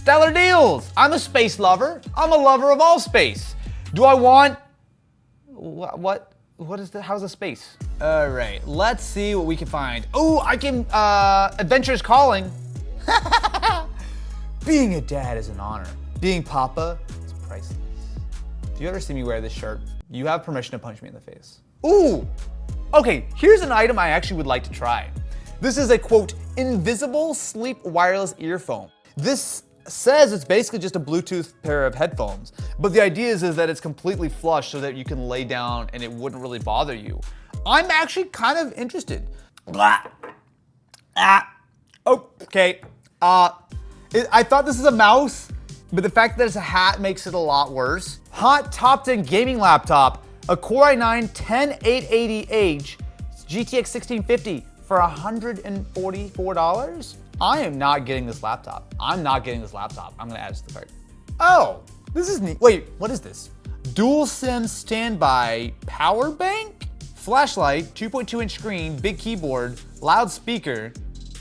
stellar deals. I'm a space lover. I'm a lover of all space. Do I want, what is that? How's the space? All right, let's see what we can find. Oh, I can, Adventure's Calling. Being a dad is an honor. Being Papa is priceless. If you ever see me wear this shirt, you have permission to punch me in the face. Ooh, okay, here's an item I actually would like to try. This is a, quote, invisible sleep wireless earphone. This says it's basically just a Bluetooth pair of headphones, but the idea is that it's completely flush so that you can lay down and it wouldn't really bother you. I'm actually kind of interested. Okay. I thought this is a mouse, but the fact that it's a hat makes it a lot worse. Hot top 10 gaming laptop, a Core i9 10880H GTX 1650 for $144. I am not getting this laptop. I'm not getting this laptop. I'm gonna add it to the cart. Oh, this is neat. Wait, what is this? Dual SIM standby power bank? Flashlight, 2.2-inch screen, big keyboard, loudspeaker.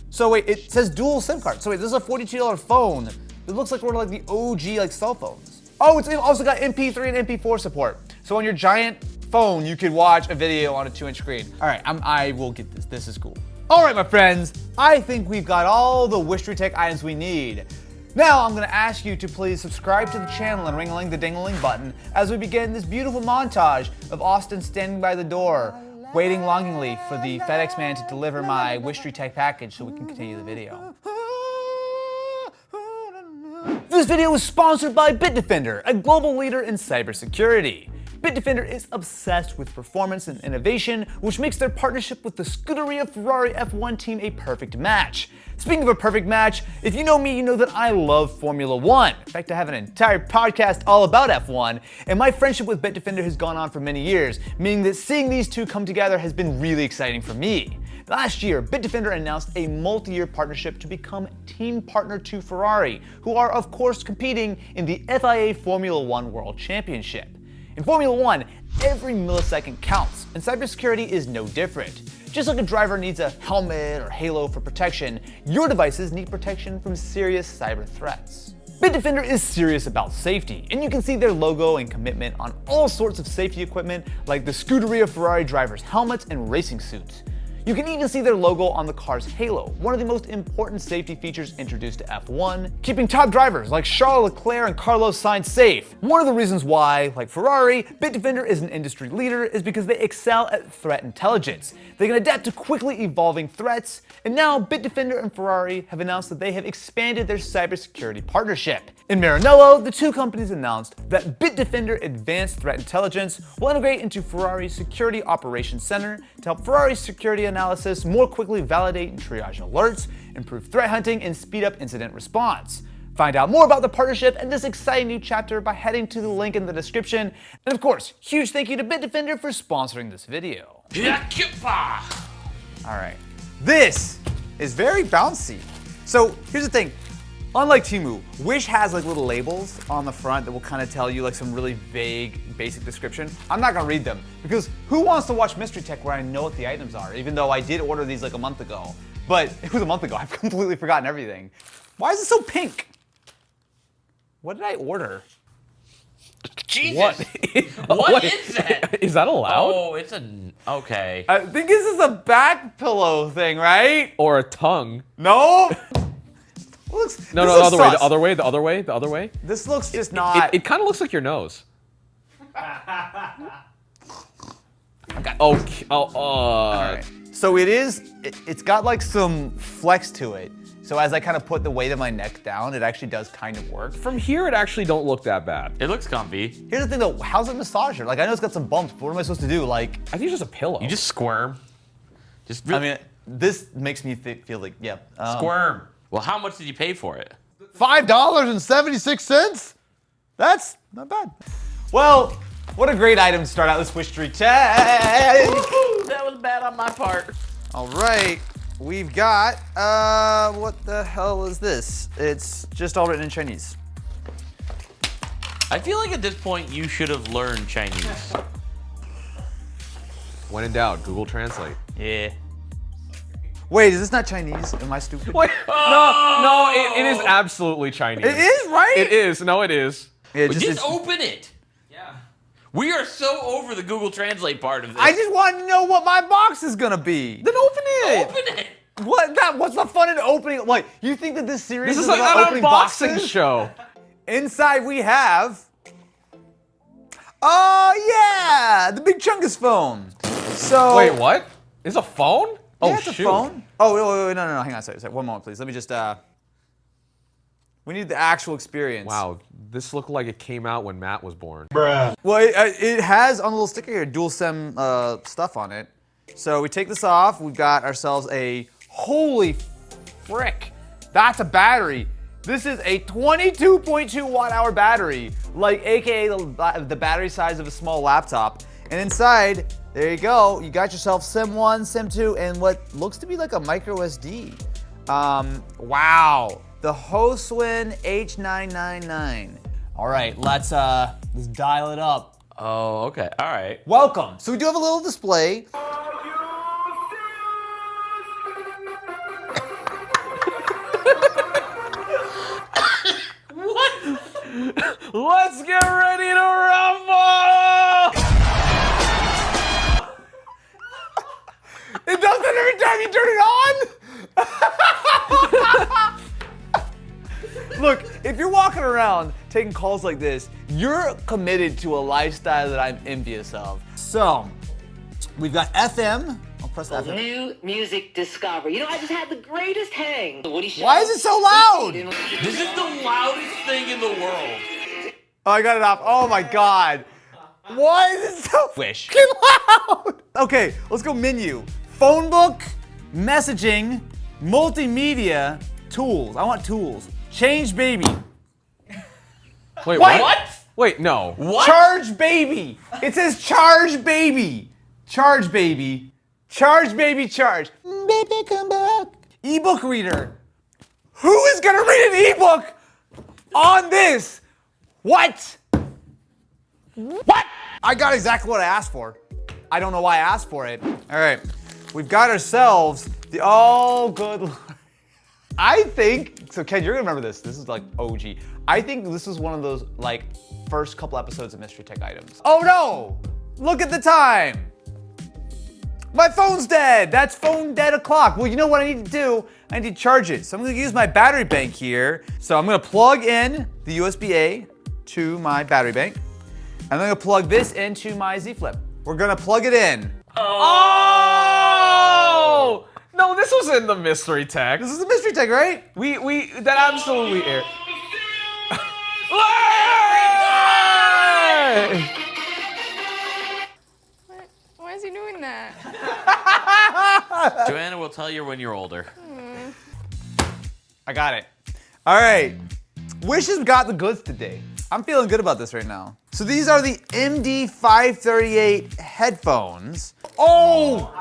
So wait, it says dual SIM card. So wait, this is a $42 phone. It looks like one of like the OG like cell phones. Oh, it's also got MP3 and MP4 support. So on your giant phone, you could watch a video on a 2-inch screen. All right, I will get this. This is cool. All right, my friends, I think we've got all the Wishtree Tech items we need. Now I'm gonna ask you to please subscribe to the channel and ring-a-ling the ding-a-ling button as we begin this beautiful montage of Austin standing by the door, waiting longingly for the FedEx man to deliver my Wishtree Tech package so we can continue the video. This video is sponsored by Bitdefender, a global leader in cybersecurity. Bitdefender is obsessed with performance and innovation, which makes their partnership with the Scuderia Ferrari F1 team a perfect match. Speaking of a perfect match, if you know me, you know that I love Formula One. In fact, I have an entire podcast all about F1, and my friendship with Bitdefender has gone on for many years, meaning that seeing these two come together has been really exciting for me. Last year, Bitdefender announced a multi-year partnership to become team partner to Ferrari, who are of course competing in the FIA Formula One World Championship. In Formula One, every millisecond counts, and cybersecurity is no different. Just like a driver needs a helmet or halo for protection, your devices need protection from serious cyber threats. Bitdefender is serious about safety, and you can see their logo and commitment on all sorts of safety equipment like the Scuderia Ferrari drivers' helmets and racing suits. You can even see their logo on the car's halo, one of the most important safety features introduced to F1, keeping top drivers like Charles Leclerc and Carlos Sainz safe. One of the reasons why, like Ferrari, Bitdefender is an industry leader is because they excel at threat intelligence. They can adapt to quickly evolving threats, and now Bitdefender and Ferrari have announced that they have expanded their cybersecurity partnership. In Maranello, the two companies announced that Bitdefender Advanced Threat Intelligence will integrate into Ferrari's Security Operations Center to help Ferrari's security analysis more quickly validate and triage alerts, improve threat hunting, and speed up incident response. Find out more about the partnership and this exciting new chapter by heading to the link in the description. And of course, huge thank you to Bitdefender for sponsoring this video. All right, this is very bouncy. So here's the thing. Unlike Temu, Wish has like little labels on the front that will kind of tell you like some really vague, basic description. I'm not gonna read them because who wants to watch Mystery Tech where I know what the items are, even though I did order these like a month ago. But it was a month ago, I've completely forgotten everything. Why is it so pink? What did I order? Jesus! What is that? Is that allowed? Oh, it's okay. I think this is a back pillow thing, right? Or a tongue? No? No, the other way, the other way, the other way, the other way. This looks just not. It kind of looks like your nose. Okay. All right. So it's got like some flex to it. So as I kind of put the weight of my neck down, it actually does kind of work. From here, it actually don't look that bad. It looks comfy. Here's the thing though, how's it massager? Like I know it's got some bumps, but what am I supposed to do? Like, I think it's just a pillow. You just squirm. Just I mean, this makes me feel like, yeah. squirm. Well, how much did you pay for it? $5.76? That's not bad. Well, what a great item to start out this Wishtree Tech. Woo-hoo, that was bad on my part. All right, we've got, what the hell is this? It's just all written in Chinese. I feel like at this point you should have learned Chinese. When in doubt, Google Translate. Yeah. Wait, is this not Chinese? Am I stupid? Wait, no, it is absolutely Chinese. It is, right? It is. No, it is. Yeah, just open it. Yeah. We are so over the Google Translate part of this. I just want to know what my box is gonna be. Then open it. Open it. What's the fun in opening? Like, you think that this series This is about like an opening unboxing boxes? show. Inside we have. Oh yeah, the Big Chungus phone. So. Wait, what? It's a phone? Yeah, it's a phone. Oh, wait, no, hang on a second. One moment, please. Let me just, we need the actual experience. Wow, this looked like it came out when Matt was born. Well, it has on the little sticker here, dual SIM stuff on it. So we take this off, we've got ourselves a, holy frick, that's a battery. This is a 22.2 watt-hour battery, like AKA the battery size of a small laptop. And inside, there you go. You got yourself SIM 1, SIM 2, and what looks to be like a micro SD. Wow. The Hoswin H999. All right, let's dial it up. Oh, okay. All right. Welcome. So we do have a little display. What? Let's get ready to rumble! It does that every time you turn it on? Look, if you're walking around taking calls like this, you're committed to a lifestyle that I'm envious of. So, we've got FM. I'll press FM. New music discovery. You know, I just had the greatest hang. Why is it so loud? This is the loudest thing in the world. Oh, I got it off. Oh my God. Why is it so Wish. loud? Okay, let's go menu. Phone book, messaging, multimedia, tools. I want tools. Change baby. Wait, What? Wait, no. What? Charge baby. It says charge baby. Charge baby. Charge baby charge. Baby come back. Ebook reader. Who is gonna read an ebook on this? What? What? I got exactly what I asked for. I don't know why I asked for it. All right, we've got ourselves the, oh good Lord. I think, so Ken, you're gonna remember this. This is like OG. I think this is one of those like first couple episodes of Mystery Tech Items. Oh no, look at the time. My phone's dead. That's phone dead o'clock. Well, you know what I need to do? I need to charge it. So I'm gonna use my battery bank here. So I'm gonna plug in the USB-A to my battery bank. And I'm gonna plug this into my Z Flip. We're gonna plug it in. Oh! No, this was in the mystery tech. This is the Mystery Tech, right? That absolutely aired. Why is he doing that? Joanna will tell you when you're older. I got it. All right. Wish has got the goods today. I'm feeling good about this right now. So these are the MD538 headphones. Oh!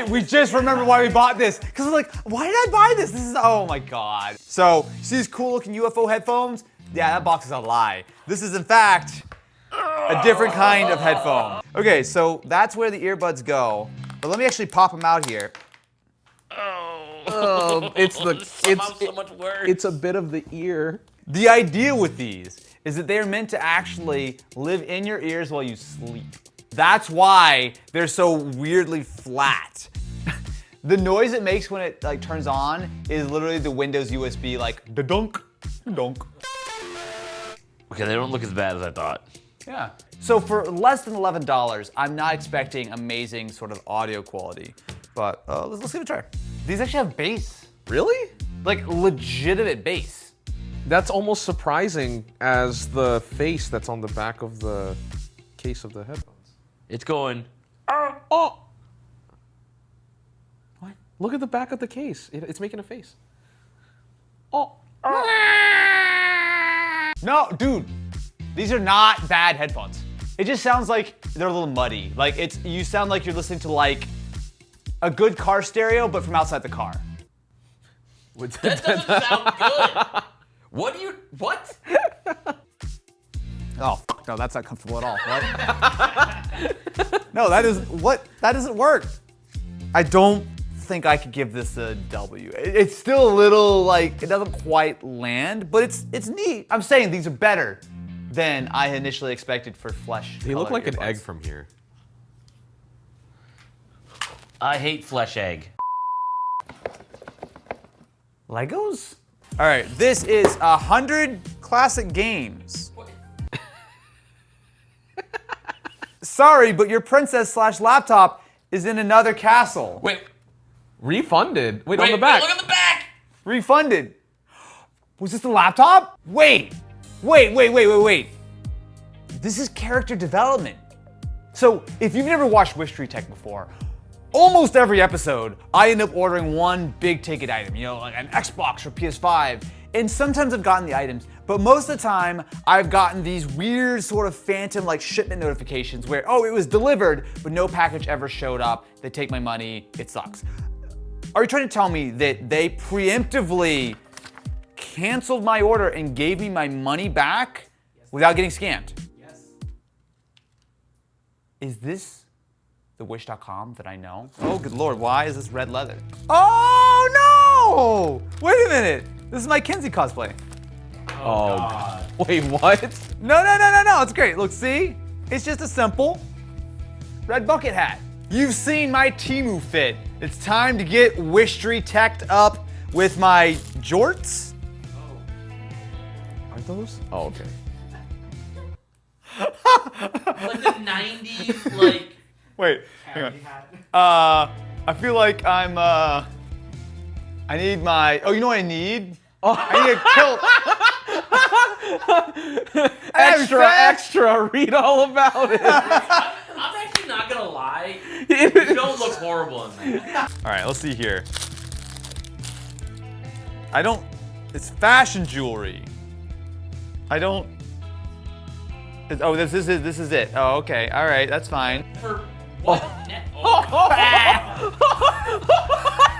We just remembered why we bought this. Because I was like, why did I buy this? This is, oh my God. So, you see these cool looking UFO headphones? Yeah, that box is a lie. This is in fact a different kind of headphone. Okay, so that's where the earbuds go. But let me actually pop them out here. It's So much worse. it's a bit of the ear. The idea with these is that they are meant to actually live in your ears while you sleep. That's why they're so weirdly flat. The noise it makes when it like turns on is literally the Windows USB like da-dunk, da-dunk. Okay, they don't look as bad as I thought. Yeah. So for less than $11, I'm not expecting amazing sort of audio quality, but let's give it a try. These actually have bass, Really? like legitimate bass. That's almost surprising as the face that's on the back of the case of the headphones. It's going. Oh! What? Look at the back of the case. It's making a face. Oh. No, dude, these are not bad headphones. It just sounds like they're a little muddy. Like you sound like you're listening to like a good car stereo, but from outside the car. That doesn't sound good. What? Oh, no, that's not comfortable at all. What? No, that doesn't work. I don't think I could give this a W. It's still a little like, it doesn't quite land, but it's neat. I'm saying these are better than I initially expected for flesh. They look colored like an earbuds. egg from here. I hate flesh egg. Legos? All right, this is 100 classic games. Sorry, but your princess/laptop is in another castle. Wait, Refunded. Wait, on the back. look on the back! Refunded. Was this the laptop? Wait. This is character development. So if you've never watched Wish Tech before, almost every episode, I end up ordering one big ticket item, you know, like an Xbox or PS5. And sometimes I've gotten the items, but most of the time I've gotten these weird sort of phantom like shipment notifications where, oh, it was delivered, but no package ever showed up. They take my money, it sucks. Are you trying to tell me that they preemptively canceled my order and gave me my money back without getting scammed? Yes. Is this the Wish.com that I know? Oh, good Lord, why is this red leather? Oh, no! Wait a minute. This is my Kinsey cosplay. Oh, God. Wait, what? No, it's great. Look, see? It's just a simple red bucket hat. You've seen my Temu fit. It's time to get Wishtry teched up with my jorts. Aren't those? Oh, okay. Like the 90s, like... Wait, hang on. I feel like I'm, I need my, oh, you know what I need? I need a kilt. Extra, read all about it. I'm actually not gonna lie. You don't look horrible in that. All right, let's see here. It's fashion jewelry. Oh, this is it. Oh, okay, all right, that's fine. For what?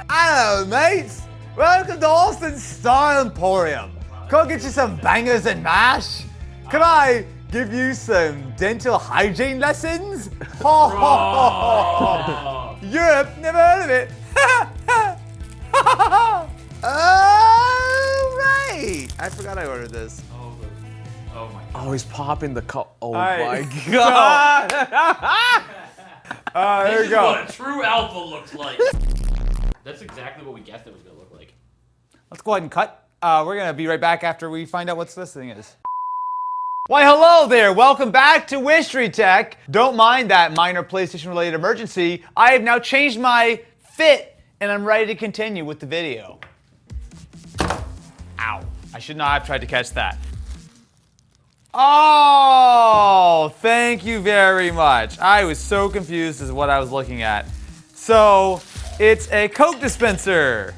I don't know, mates. Welcome to Austin's Style Emporium. Come get you some bangers and mash. Can I give you some dental hygiene lessons? Europe, never heard of it. Oh, right. I forgot I ordered this. Oh my God. Oh, he's popping the cup. Oh right. my God. There This you is go. what a true alpha looks like. That's exactly what we guessed it was gonna look like. Let's go ahead and cut. We're gonna be right back after we find out what this thing is. Why, hello there. Welcome back to Wishtry Tech. Don't mind that minor PlayStation-related emergency. I have now changed my fit, and I'm ready to continue with the video. Ow. I should not have tried to catch that. Oh, thank you very much. I was so confused as to what I was looking at. So, it's a Coke dispenser.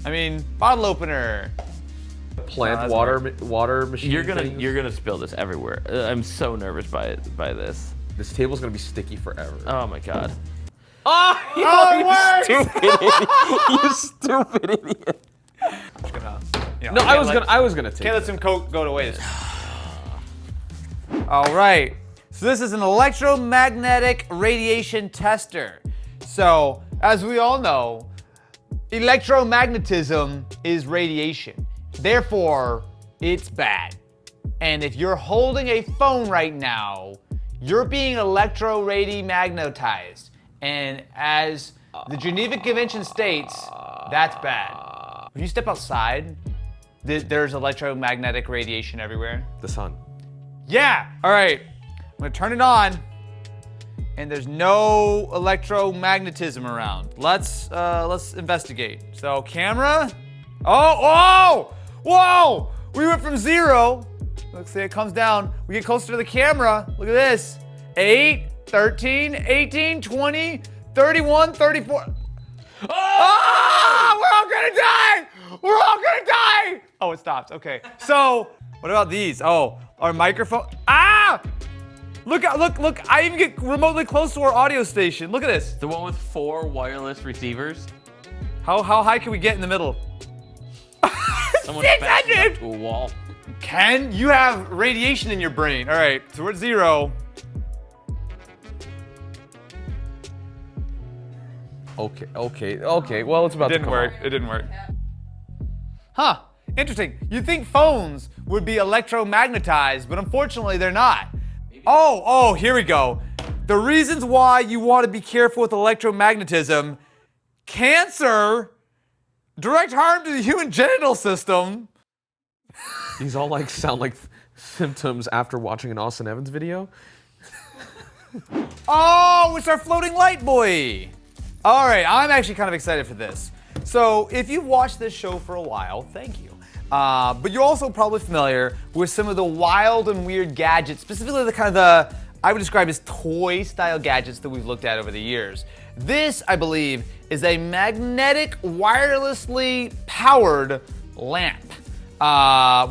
I mean, bottle opener. Plant No, water machine. You're things. gonna spill this everywhere. I'm so nervous by this. This table's gonna be sticky forever. Oh my God. Oh, Oh, it works! stupid idiot! You stupid idiot. Just gonna, you know, No, I was can't gonna take. Can't let some Coke go to waste. All right. So this is an electromagnetic radiation tester. So, as we all know, electromagnetism is radiation. Therefore, it's bad. And if you're holding a phone right now, you're being electro-radi-magnetized. And as the Geneva Convention states, that's bad. When you step outside, there's electromagnetic radiation everywhere. The sun. Yeah. All right. I'm gonna turn it on, and there's no electromagnetism around. Let's investigate. So camera. Oh! Whoa! We went from 0. Let's see, it comes down. We get closer to the camera. Look at this. 8, 13, 18, 20, 31, 34. Oh! We're all gonna die! We're all gonna die! Oh, it stopped. Okay. So, what about these? Oh, our microphone. Ah! Look! I even get remotely close to our audio station. Look at this. The one with 4 wireless receivers. How high can we get in the middle? Someone fastened 600! up to a wall. Ken, you have radiation in your brain. All right, so we're at 0. Okay. Well, it's about to come out. It didn't work. Huh. Interesting. You'd think phones would be electromagnetized, but unfortunately they're not. Oh, here we go. The reasons why you want to be careful with electromagnetism: cancer, direct harm to the human genital system. These all like sound like symptoms after watching an Austin Evans video. Oh, it's our floating light boy. All right, I'm actually kind of excited for this. So if you've watched this show for a while, thank you. But you're also probably familiar with some of the wild and weird gadgets, specifically the kind of I would describe as toy-style gadgets that we've looked at over the years. This, I believe, is a magnetic, wirelessly powered lamp.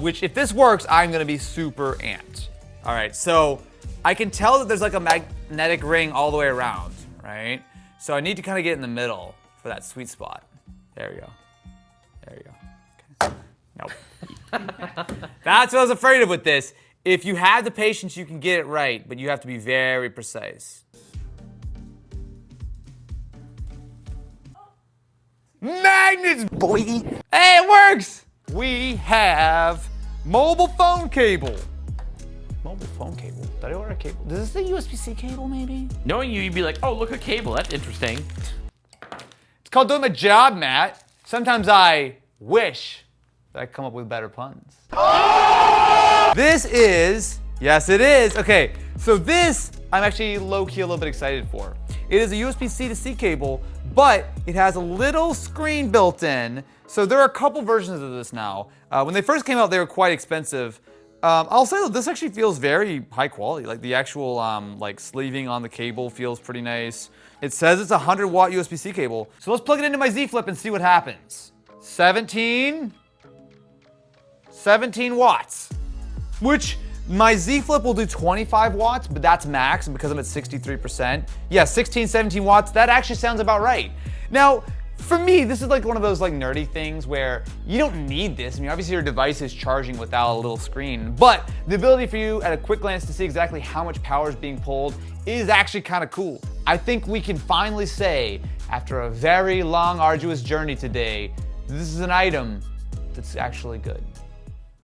Which, if this works, I'm gonna be super amped. All right, so I can tell that there's like a magnetic ring all the way around, right? So I need to kind of get in the middle for that sweet spot. There we go. There you go. Okay. Nope. That's what I was afraid of with this. If you have the patience, you can get it right, but you have to be very precise. Magnets, boy! Hey, it works! We have mobile phone cable. Mobile phone cable? Did I order a cable? Is this the USB-C cable, maybe? Knowing you, you'd be like, oh, look, a cable. That's interesting. It's called doing my job, Matt. Sometimes I wish that I come up with better puns. This is, yes it is. Okay, so this I'm actually low-key a little bit excited for. It is a USB-C to C cable, but it has a little screen built in. So there are a couple versions of this now. When they first came out, they were quite expensive. I'll say that this actually feels very high quality. Like the actual like sleeving on the cable feels pretty nice. It says it's a 100-watt USB-C cable. So let's plug it into my Z Flip and see what happens. 17 watts, which my Z Flip will do 25 watts, but that's max because I'm at 63%. Yeah, 16, 17 watts, that actually sounds about right. Now, for me, this is like one of those like nerdy things where you don't need this. I mean, obviously your device is charging without a little screen, but the ability for you at a quick glance to see exactly how much power is being pulled is actually kind of cool. I think we can finally say, after a very long, arduous journey today, this is an item that's actually good.